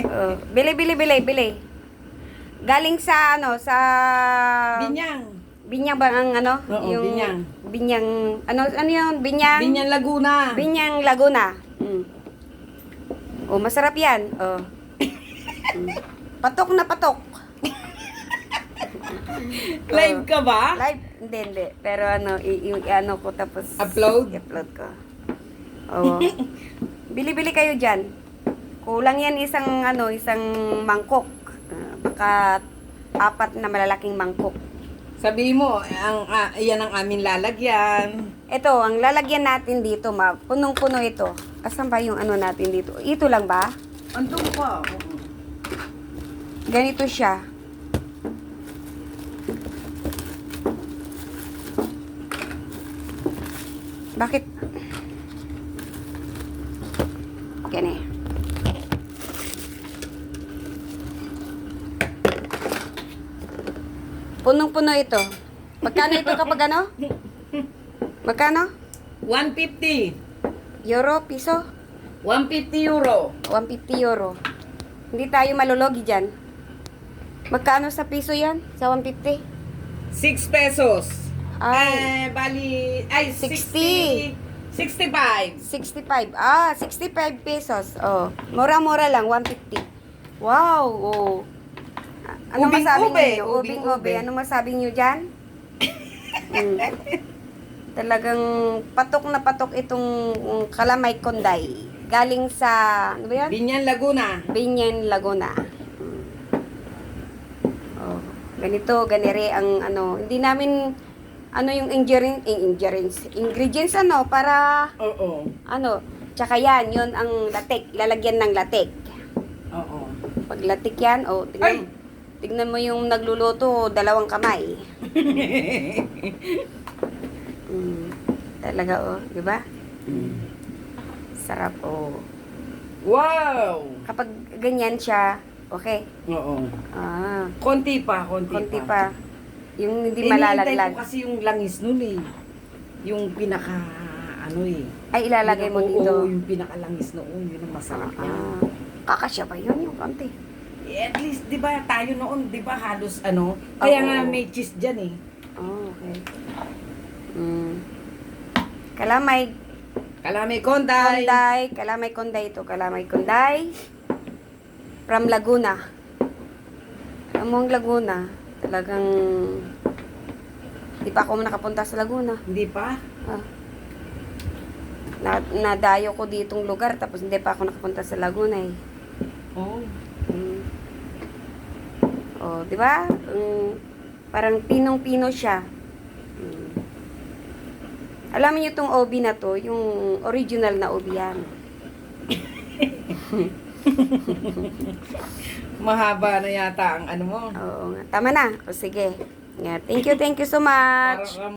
Oh, bili. Galing sa ano, sa Binyang. Binyang ba ang ano? Oo, Binyang. Binyang, ano yun? Binyang? Binyang Laguna. Binyang Laguna. Mm. Oh, masarap yan. Oh. Mm. Patok na patok. Live ka ba? Live? Hindi. Pero ano, i-ano ko tapos i-upload ko. Oo. Bili-bili kayo dyan. Kulang yan isang mangkok. Baka 4 na malalaking mangkok. Sabi mo, iyan ang aming lalagyan. Ito, ang lalagyan natin dito, punong-puno ito. Asan ba yung ano natin dito? Ito lang ba? Andun pa. Ganito siya. Bakit? Gani. Punong-puno ito. Magkano ito kapag ano? Magkano? 150. Euro, piso? 150 euro. 150 euro. Hindi tayo malulugi dyan. Magkano sa piso yan? Sa 150? 6 pesos. Ay. Bali, 60. 65. 65. 65 pesos. Oh, mura-mura lang, 150. Wow, oh. Ano masabi niyo? Ubing-ube. Ano masabi niyo diyan? Talagang patok na patok itong Kalamay Konday. Galing sa, ano ba yan? Binyang Laguna. Binyan, Laguna. Oh, ganire ang ano, hindi namin ano yung ingredients ano para Oo. ano, tsaka yan, yun ang latik, lalagyan ng latik. Oo. Pag latik yan, oh, tignan mo yung nagluluto, 2 kamay. Talaga, oh, di ba? Sarap, oh. Wow! Kapag ganyan siya, okay. Oo. Konti Konti pa. Yung hindi Hinihintay malalaglag. ko kasi yung langis nun eh. Yung pinaka, Ay, ilalagay mo dito. Oo, yung pinaka-langis noon. Yun ang masarap yan. Kakasya ba yun yung konti? At least, di ba, tayo noon, di ba, halos ano. Kaya Oo. nga may cheese dyan eh. Oh, okay. Kalamay Konday ito. Kalamay Konday. From Laguna. Alam mo ang Laguna, talagang di pa ako nakapunta sa Laguna. Hindi pa? Nadayo ko ditong lugar tapos hindi pa ako nakapunta sa Laguna eh. Oo. Oh, di ba? Parang pinong-pino siya. Alam niyo itong obi na to, yung original na obi yan. Mahaba na yata ang ano mo. Oo nga. Tama na. O sige. Yeah, thank you so much. Para